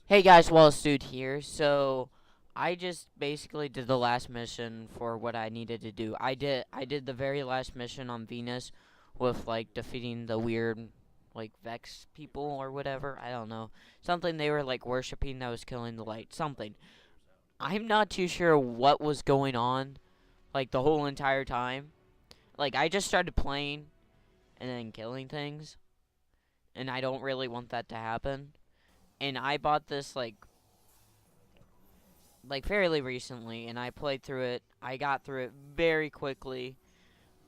Hey guys, Wallace Dude here. So, I just basically did the last mission for what I needed to do. I did the very last mission on Venus with like defeating the weird like Vex people or whatever. I don't know. Something they were like worshiping that was killing the light. Something. I'm not too sure what was going on like the whole entire time. Like I just started playing and then killing things, and I don't really want that to happen. And I bought this like fairly recently, and I played through it. I got through it very quickly.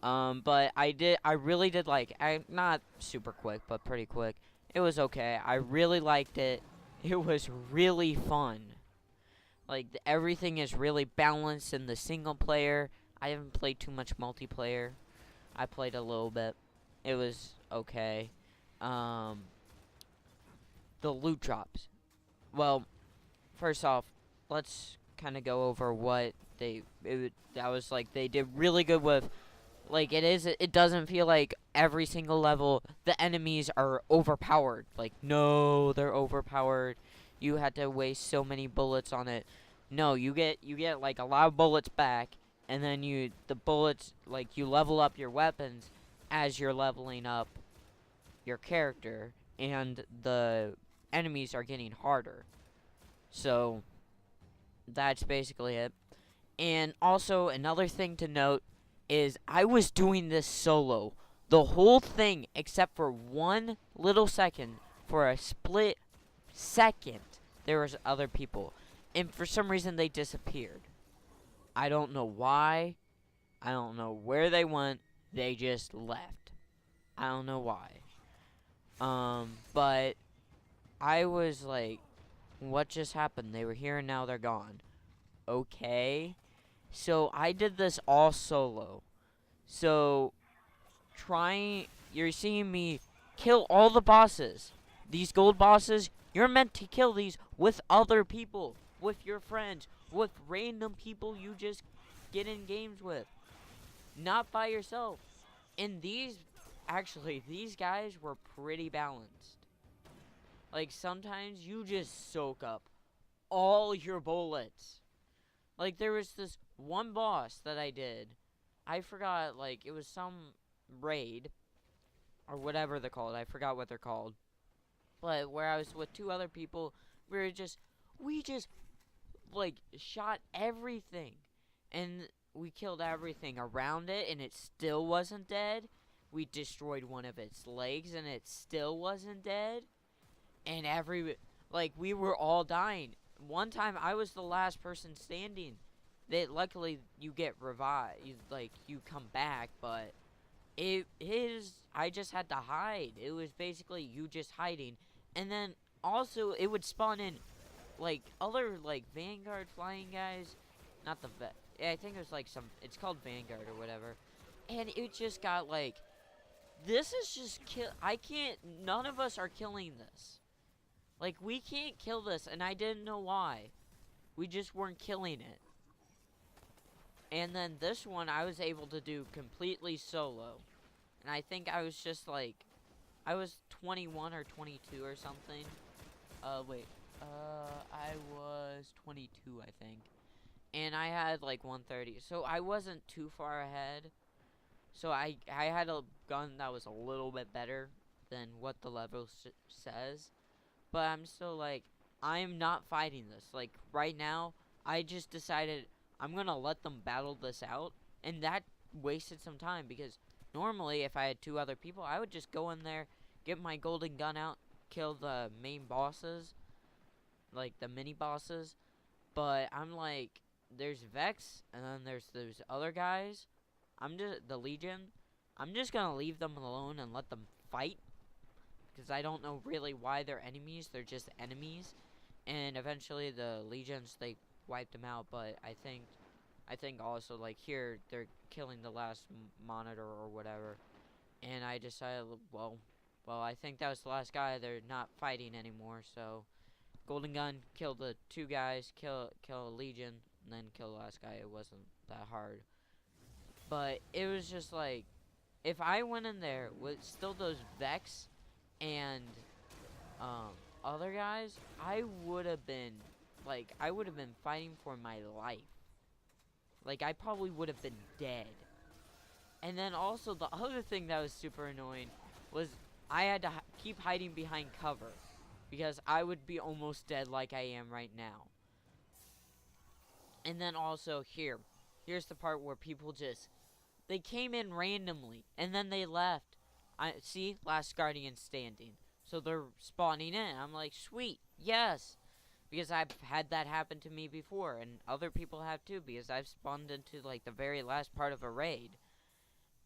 But I really did not super quick, but pretty quick. It was okay. I really liked it. It was really fun. Like everything is really balanced in the single player. I haven't played too much multiplayer. I played a little bit. It was okay. Um, the loot drops. Well, first off, let's kind of go over what that was like they did really good with. Like it doesn't feel like every single level the enemies are overpowered. Like no, they're overpowered. You had to waste so many bullets on it. No, you get like a lot of bullets back, and then the bullets, like, you level up your weapons as you're leveling up your character, and the enemies are getting harder. So that's basically it. And also, another thing to note is I was doing this solo. The whole thing, except for one little second, for a split second, there was other people. And for some reason, they disappeared. I don't know why. I don't know where they went. They just left. I don't know why. But I was like, what just happened? They were here and now they're gone. Okay. So I did this all solo. So you're seeing me kill all the bosses. These gold bosses, you're meant to kill these with other people, with your friends, with random people you just get in games with, not by yourself. And these guys were pretty balanced. Like sometimes you just soak up all your bullets. Like there was this one boss that I did. I forgot, like it was some raid or whatever they're called. I forgot what they're called. But where I was with two other people, we just like shot everything, and we killed everything around it, and it still wasn't dead. We destroyed one of its legs, and it still wasn't dead. And we were all dying. One time I was the last person standing. That luckily you get revived, you come back, but it is I just had to hide. It was basically you just hiding, and then also it would spawn in like other like Vanguard flying guys, not the vet. I think it was like some. It's called Vanguard or whatever, and it just got like this is just kill. I can't. None of us are killing this. Like we can't kill this, and I didn't know why. We just weren't killing it. And then this one I was able to do completely solo. And I think I was just like I was 21 or 22 or something. Wait. I was 22, I think. And I had like 130. So I wasn't too far ahead. So I had a gun that was a little bit better than what the level says. But I'm still like I'm not fighting this. Like right now, I just decided I'm going to let them battle this out, and that wasted some time because normally if I had two other people, I would just go in there, get my golden gun out, kill the main bosses, like the mini bosses. But I'm like there's Vex, and then there's those other guys. I'm just the Legion. I'm just going to leave them alone and let them fight because I don't know really why they're enemies. They're just enemies, and eventually the legions they wiped them out. But I think also like here they're killing the last monitor or whatever, and I decided well I think that was the last guy. They're not fighting anymore, so golden gun kill the two guys, kill a legion, and then kill the last guy. It wasn't that hard, but it was just like if I went in there with still those Vex and um other guys, I would have been, I would have been fighting for my life. Like, I probably would have been dead. And then also, the other thing that was super annoying was I had to keep hiding behind cover. Because I would be almost dead like I am right now. And then also, here's the part where people just, they came in randomly, and then they left. See, last Guardian standing. So they're spawning in. I'm like, sweet, yes. Because I've had that happen to me before, and other people have too, because I've spawned into, like, the very last part of a raid.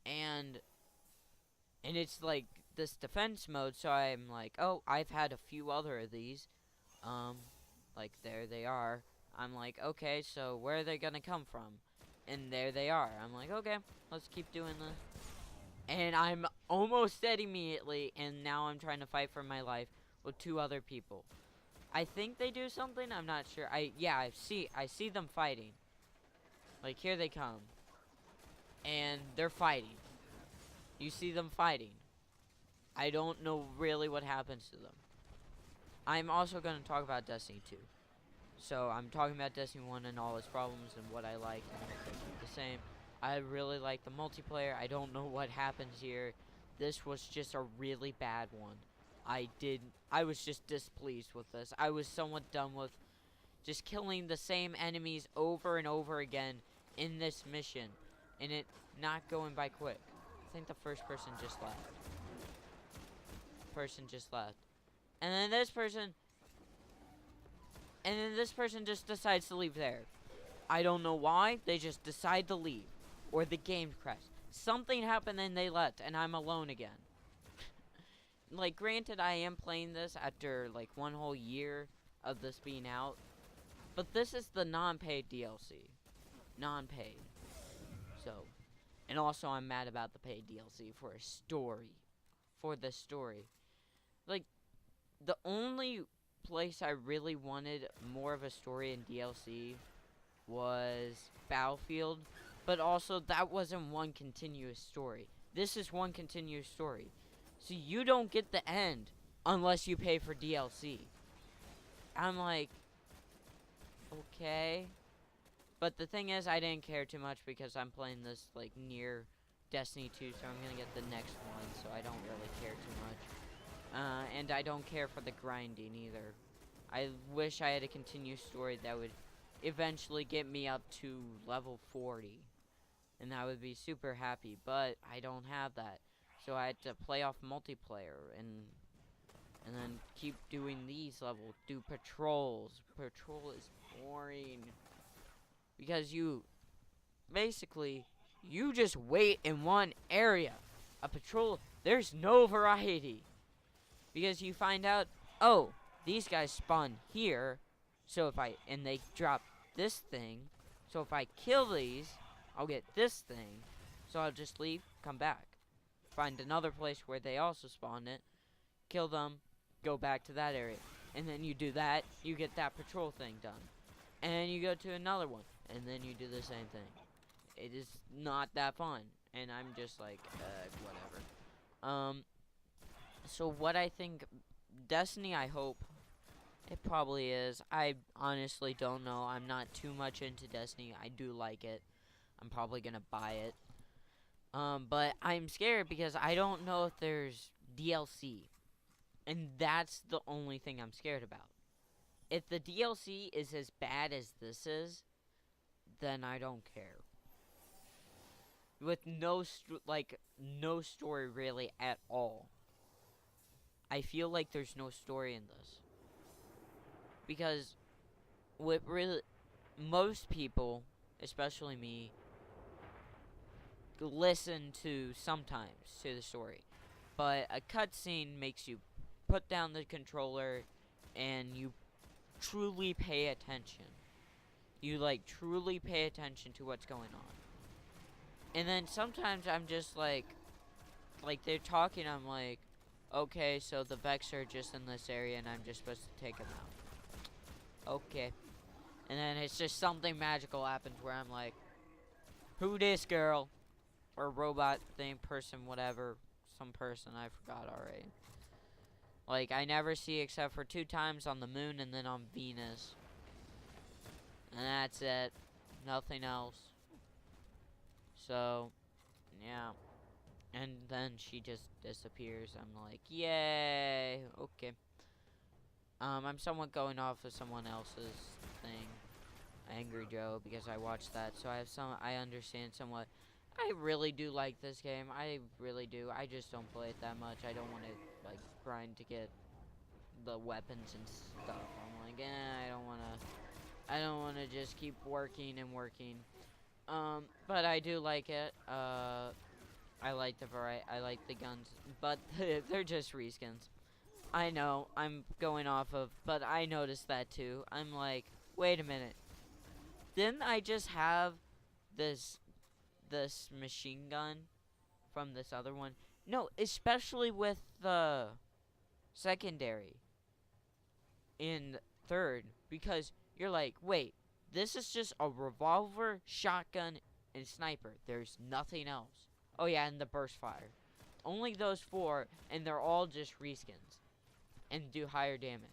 And it's, like, this defense mode, so I'm like, oh, I've had a few other of these. Like, there they are. I'm like, okay, so where are they gonna come from? And there they are. I'm like, okay, let's keep doing this. And I'm almost dead immediately, and now I'm trying to fight for my life with 2 other people. I think they do something, I'm not sure. I see them fighting. Like, here they come. And they're fighting. You see them fighting. I don't know really what happens to them. I'm also going to talk about Destiny 2. So, I'm talking about Destiny 1 and all its problems and what I like and what I keep the same. I really like the multiplayer. I don't know what happens here. This was just a really bad one. I was just displeased with this. I was somewhat done with just killing the same enemies over and over again in this mission. And it not going by quick. I think the first person just left. And then this person just decides to leave there. I don't know why. They just decide to leave. Or the game crashed. Something happened and they left, and I'm alone again. Like, granted, I am playing this after, like, 1 whole year of this being out. But this is the non-paid DLC. Non-paid. So, and also I'm mad about the paid DLC for a story. For the story. Like, the only place I really wanted more of a story in DLC was Battlefield. But also, that wasn't one continuous story. This is one continuous story. So you don't get the end unless you pay for DLC. I'm like, okay. But the thing is, I didn't care too much because I'm playing this, like, near Destiny 2, so I'm going to get the next one, so I don't really care too much. And I don't care for the grinding either. I wish I had a continuous story that would eventually get me up to level 40. And I would be super happy, but I don't have that. So I had to play off multiplayer and then keep doing these levels, do patrols. Patrol is boring. Because you just wait in one area. A patrol, there's no variety. Because you find out, oh, these guys spawn here. So and they drop this thing. So if I kill these, I'll get this thing. So I'll just leave, come back. Find another place where they also spawn it. Kill them, go back to that area. And then you do that, you get that patrol thing done. And then you go to another one. And then you do the same thing. It is not that fun. And I'm just like, whatever. So what I think, Destiny, I hope, it probably is. I honestly don't know. I'm not too much into Destiny. I do like it. I'm probably gonna buy it. But I'm scared because I don't know if there's DLC. And that's the only thing I'm scared about. If the DLC is as bad as this is, then I don't care. With no story really at all. I feel like there's no story in this. Because with most people, especially me, listen sometimes to the story. But a cutscene makes you put down the controller and you truly pay attention. You, like, truly pay attention to what's going on. And then sometimes I'm just like they're talking, I'm like, okay, so the Vex are just in this area and I'm just supposed to take them out. Okay. And then it's just something magical happens where I'm like, who this girl? Or robot thing, person, whatever. Some person, I forgot already. Like, I never see except for 2 times on the moon and then on Venus. And that's it. Nothing else. So, yeah. And then she just disappears. I'm like, yay. Okay. I'm somewhat going off of someone else's thing. Angry Joe, because I watched that. So I understand somewhat. I really do like this game. I really do. I just don't play it that much. I don't want to, like, grind to get the weapons and stuff. I'm like, I don't wanna just keep working and working. But I do like it. I like the variety. I like the guns, but they're just reskins. I know. I'm going off of, but I noticed that too. I'm like, wait a minute. Didn't I just have this machine gun from this other one? No, especially with the secondary in third, because you're like, wait, this is just a revolver, shotgun, and sniper. There's nothing else. Oh yeah, and the burst fire. Only those 4, and they're all just reskins. And do higher damage.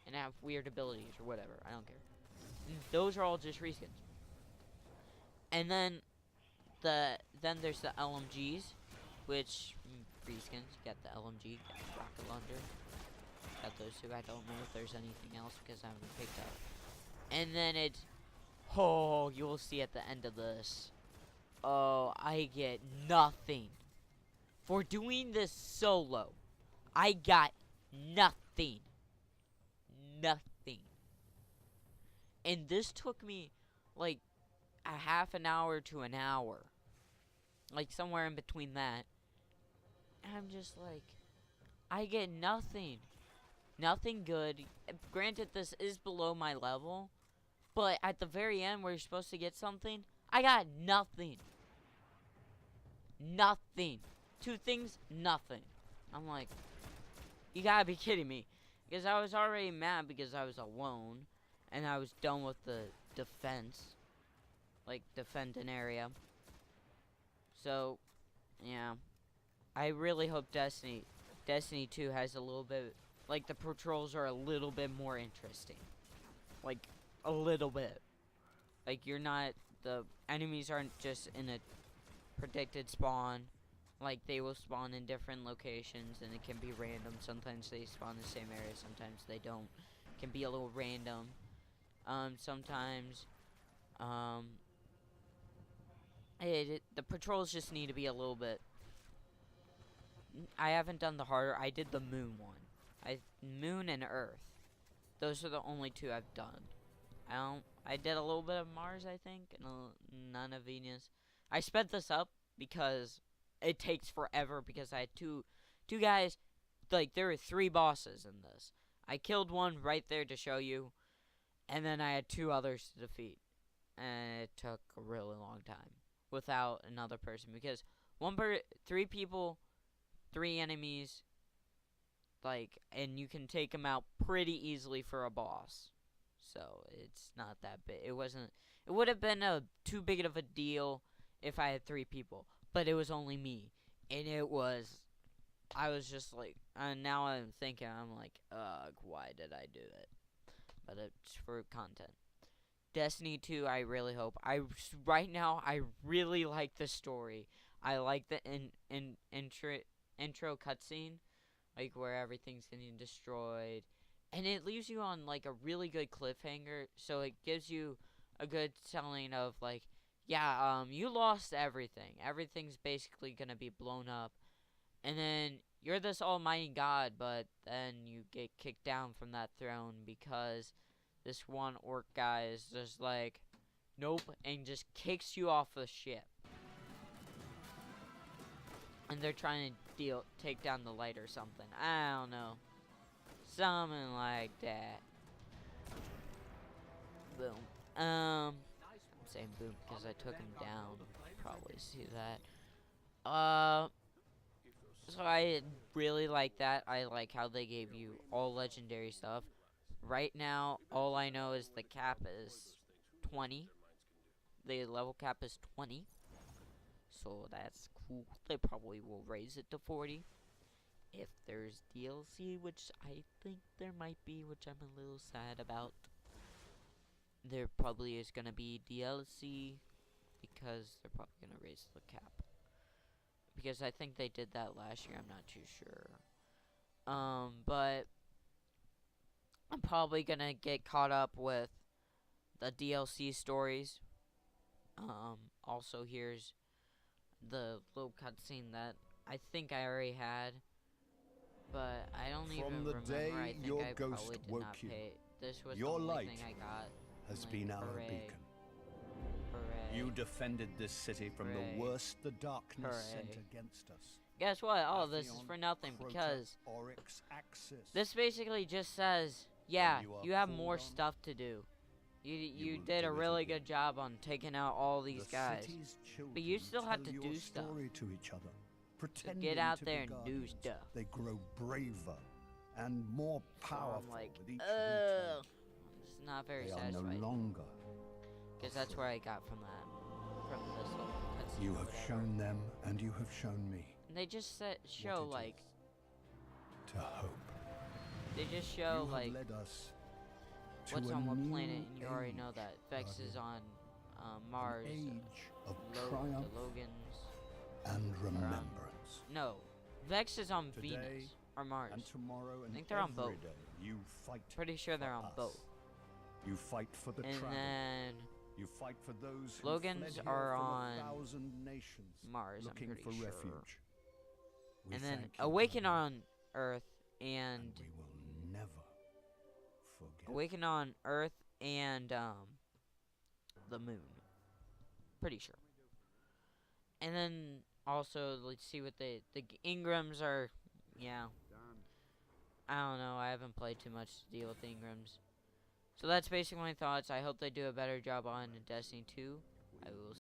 And have weird abilities or whatever. I don't care. And those are all just reskins. And then there's the LMGs, which reskins. You got the LMG, got the rocket launcher. Got those 2. I don't know if there's anything else because I haven't picked up. And then it's, oh, you'll see at the end of this. Oh, I get nothing. For doing this solo, I got nothing. Nothing. And this took me, like, a half an hour to an hour. Like, somewhere in between that. And I'm just like, I get nothing. Nothing good. Granted, this is below my level. But at the very end where you're supposed to get something, I got nothing. Nothing. 2 things, nothing. I'm like, you gotta be kidding me. Because I was already mad because I was alone. And I was done with the defense. Like, defend an area. So, yeah. I really hope Destiny 2 has a little bit, like, the patrols are a little bit more interesting. Like, a little bit. Like, you're not, the enemies aren't just in a predicted spawn. Like, they will spawn in different locations, and it can be random. Sometimes they spawn in the same area, sometimes they don't. It can be a little random. Sometimes, the patrols just need to be a little bit. I haven't done the harder. I did the moon one. Moon and Earth. Those are the only 2 I've done. I did a little bit of Mars, I think, and none of Venus. I sped this up because it takes forever because I had two guys. Like, there were 3 bosses in this. I killed one right there to show you, and then I had 2 others to defeat, and it took a really long time without another person because 3 people, 3 enemies, like, and you can take them out pretty easily for a boss. So it's not that big. It would have been too big of a deal if I had 3 people, but it was only me, and I was just like, and now I'm thinking, I'm like, ugh, why did I do it? But it's for content. Destiny 2, I really hope. Right now, I really like the story. I like the intro cutscene, like where everything's getting destroyed, and it leaves you on like a really good cliffhanger. So it gives you a good telling of like, yeah, you lost everything. Everything's basically gonna be blown up, and then you're this almighty god, but then you get kicked down from that throne because this one orc guy is just like, nope, and just kicks you off the ship. And they're trying to take down the light or something. I don't know. Something like that. Boom. I'm saying boom because I took him down. Probably see that. So I really like that. I like how they gave you all legendary stuff. Right now, all I know is the cap is 20. The level cap is 20. So that's cool. They probably will raise it to 40. if there's DLC, which I think there might be, which I'm a little sad about. There probably is gonna be DLC because they're probably gonna raise the cap. Because I think they did that last year, I'm not too sure. But I'm probably gonna get caught up with the DLC stories. Also here's the little cutscene that I think I already had, but I don't even From the remember. day I think your I ghost probably did woke not you, pay. This was your the only light thing I got. has Like, been our hooray. beacon. Hooray. You defended this city from Hooray. the worst the darkness sent Hooray. against us. Guess what? All this is Atheon, for nothing Crota, because Oryx, Axis. this basically just says, yeah, you are you have called more on, stuff to do. You will did do a it really again. good job on taking out all these the guys. city's But you children still have tell to your do stuff. story to each other. So Pretending get out to there be and do guardians, stuff. They grow braver and more So powerful I'm like, with each ugh. retake. This is not very They are no satisfying. longer. Because that's where I got from that. From this whole cutscene. You or have whatever. shown them, and you have shown me And they just show what it like is to hope. they just show you like have led us to what's a on what new planet, and you already know age, that Vex is Guardian. on Mars. An age of The triumph Logans. and remembrance. No, Vex is on Today Venus or Mars. And tomorrow and think they're on every both. day, you fight. Pretty sure they're for on us. both. You fight for the And traveler. then You fight for those who Logans fled are here from on 1,000 nations Mars, I'm looking pretty for sure. refuge. We And then thank you, Awaken Guardian, on Earth and we will never forget. Awaken on Earth and the Moon. Pretty sure. And then also let's see what the Ingrams are. Yeah. I don't know. I haven't played too much to deal with the Ingrams. So that's basically my thoughts. I hope they do a better job on Destiny 2. I will